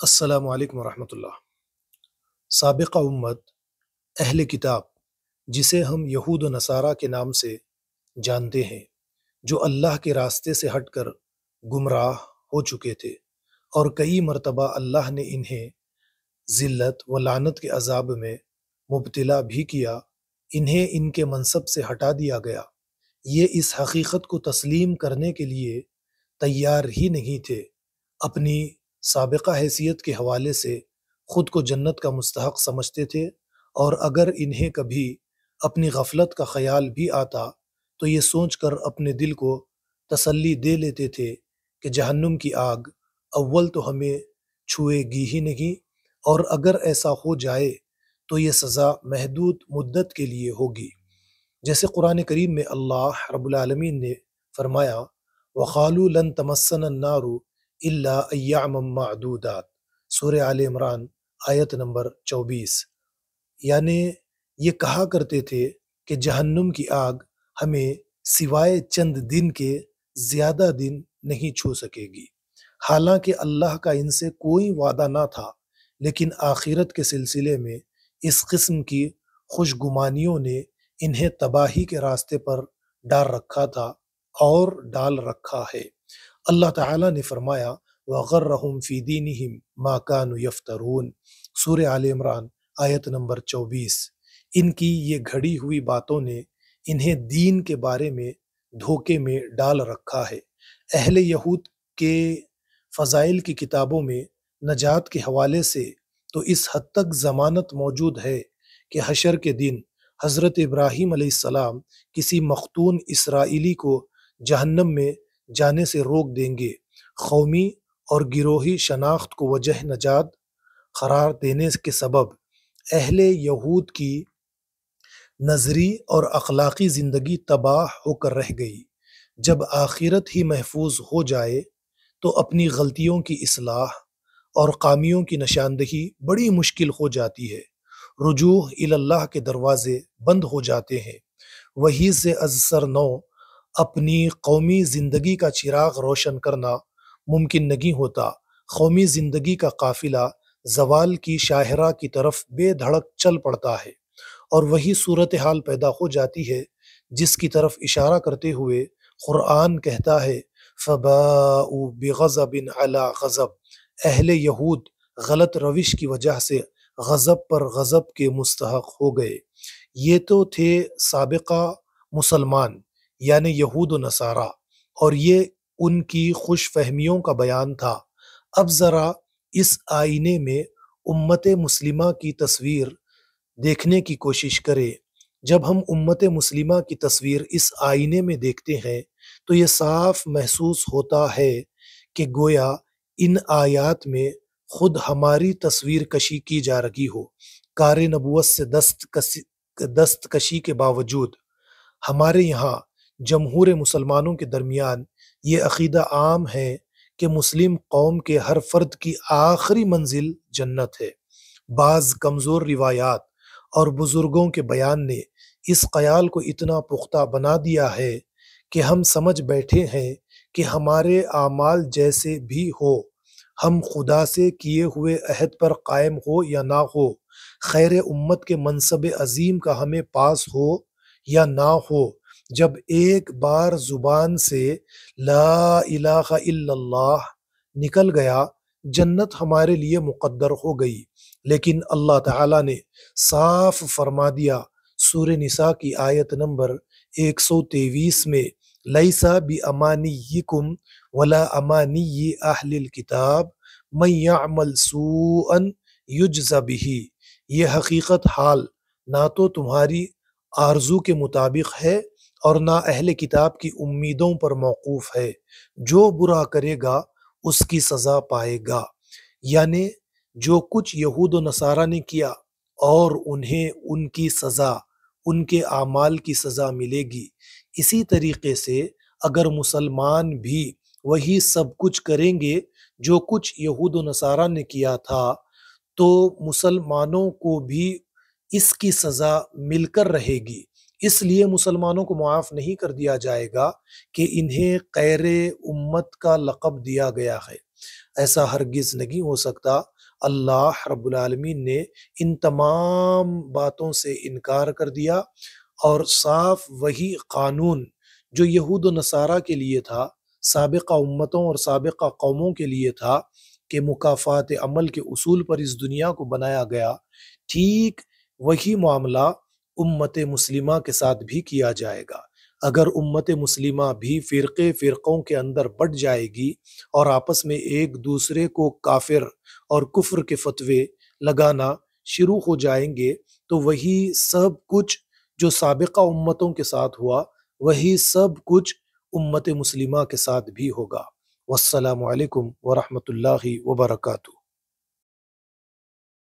السلام علیکم ورحمۃ اللہ۔ سابقہ امت اہل کتاب، جسے ہم یہود و نصارہ کے نام سے جانتے ہیں، جو اللہ کے راستے سے ہٹ کر گمراہ ہو چکے تھے، اور کئی مرتبہ اللہ نے انہیں ذلت و لعنت کے عذاب میں مبتلا بھی کیا، انہیں ان کے منصب سے ہٹا دیا گیا۔ یہ اس حقیقت کو تسلیم کرنے کے لیے تیار ہی نہیں تھے، اپنی سابقہ حیثیت کے حوالے سے خود کو جنت کا مستحق سمجھتے تھے، اور اگر انہیں کبھی اپنی غفلت کا خیال بھی آتا تو یہ سوچ کر اپنے دل کو تسلی دے لیتے تھے کہ جہنم کی آگ اول تو ہمیں چھوئے گی ہی نہیں، اور اگر ایسا ہو جائے تو یہ سزا محدود مدت کے لیے ہوگی۔ جیسے قرآن کریم میں اللہ رب العالمین نے فرمایا، وَقَالُوا لَن تَمَسَّنَا النَّارُ إِلَّا أَيَّامًا مَّعْدُودَاتٍ، سورہ آل عمران آیت نمبر 24۔ یعنی یہ کہا کرتے تھے کہ جہنم کی آگ ہمیں سوائے چند دن کے زیادہ دن نہیں چھو سکے گی۔ حالانکہ اللہ کا ان سے کوئی وعدہ نہ تھا، لیکن آخرت کے سلسلے میں اس قسم کی خوشگمانیوں نے انہیں تباہی کے راستے پر ڈال رکھا تھا اور ڈال رکھا ہے۔ اللہ تعالیٰ نے فرمایا، وَغَرَّهُمْ فِي دِينِهِمْ مَا كَانُوا يَفْتَرُونَ، سورہ آل عمران آیت نمبر 24۔ ان کی یہ گھڑی ہوئی باتوں نے انہیں دین کے بارے میں دھوکے میں ڈال رکھا ہے۔ اہل یہود کے فضائل کی کتابوں میں نجات کے حوالے سے تو اس حد تک ضمانت موجود ہے کہ حشر کے دن حضرت ابراہیم علیہ السلام کسی مختون اسرائیلی کو جہنم میں جانے سے روک دیں گے۔ قومی اور گروہی شناخت کو وجہ نجات قرار دینے کے سبب اہل یہود کی نظری اور اخلاقی زندگی تباہ ہو کر رہ گئی۔ جب آخرت ہی محفوظ ہو جائے تو اپنی غلطیوں کی اصلاح اور خامیوں کی نشاندہی بڑی مشکل ہو جاتی ہے۔ رجوع الی اللہ کے دروازے بند ہو جاتے ہیں۔ وہی سے از سر نو اپنی قومی زندگی کا چراغ روشن کرنا ممکن نہیں ہوتا۔ قومی زندگی کا قافلہ زوال کی شاہراہ کی طرف بے دھڑک چل پڑتا ہے، اور وہی صورتحال پیدا ہو جاتی ہے جس کی طرف اشارہ کرتے ہوئے قرآن کہتا ہے، فَبَاءُوا بِغَضَبٍ عَلَىٰ غَضَب، اہل یہود غلط روش کی وجہ سے غضب پر غضب کے مستحق ہو گئے۔ یہ تو تھے سابقہ مسلمان، یعنی یہود و نصارہ، اور یہ ان کی خوش فہمیوں کا بیان تھا۔ اب ذرا اس آئینے میں امت مسلمہ کی تصویر دیکھنے کی کوشش کرے۔ جب ہم امت مسلمہ کی تصویر اس آئینے میں دیکھتے ہیں تو یہ صاف محسوس ہوتا ہے کہ گویا ان آیات میں خود ہماری تصویر کشی کی جا رہی ہو۔ کار نبوت سے دستکشی کے باوجود ہمارے یہاں جمہور مسلمانوں کے درمیان یہ عقیدہ عام ہے کہ مسلم قوم کے ہر فرد کی آخری منزل جنت ہے۔ بعض کمزور روایات اور بزرگوں کے بیان نے اس خیال کو اتنا پختہ بنا دیا ہے کہ ہم سمجھ بیٹھے ہیں کہ ہمارے اعمال جیسے بھی ہو، ہم خدا سے کیے ہوئے عہد پر قائم ہو یا نہ ہو، خیر امت کے منصب عظیم کا ہمیں پاس ہو یا نہ ہو، جب ایک بار زبان سے لا الہ الا اللہ نکل گیا، جنت ہمارے لیے مقدر ہو گئی۔ لیکن اللہ تعالیٰ نے صاف فرما دیا سورہ نساء کی آیت نمبر 123 میں، لیسا بامانیکم ولا امانی اہل الکتاب من یعمل سوءا یجز بہ، یہ حقیقت حال نہ تو تمہاری آرزو کے مطابق ہے اور نہ اہل کتاب کی امیدوں پر موقوف ہے، جو برا کرے گا اس کی سزا پائے گا۔ یعنی جو کچھ یہود و نصارہ نے کیا اور انہیں ان کی سزا، ان کے اعمال کی سزا ملے گی، اسی طریقے سے اگر مسلمان بھی وہی سب کچھ کریں گے جو کچھ یہود و نصارہ نے کیا تھا، تو مسلمانوں کو بھی اس کی سزا مل کر رہے گی۔ اس لیے مسلمانوں کو معاف نہیں کر دیا جائے گا کہ انہیں غیر امت کا لقب دیا گیا ہے۔ ایسا ہرگز نہیں ہو سکتا۔ اللہ رب العالمین نے ان تمام باتوں سے انکار کر دیا، اور صاف وہی قانون جو یہود و نصارہ کے لیے تھا، سابقہ امتوں اور سابقہ قوموں کے لیے تھا کہ مکافات عمل کے اصول پر اس دنیا کو بنایا گیا، ٹھیک وہی معاملہ امت مسلمہ کے ساتھ بھی کیا جائے گا۔ اگر امت مسلمہ بھی فرقوں کے اندر بٹ جائے گی اور آپس میں ایک دوسرے کو کافر اور کفر کے فتوے لگانا شروع ہو جائیں گے، تو وہی سب کچھ جو سابقہ امتوں کے ساتھ ہوا، وہی سب کچھ امت مسلمہ کے ساتھ بھی ہوگا۔ والسلام علیکم ورحمۃ اللہ وبرکاتہ۔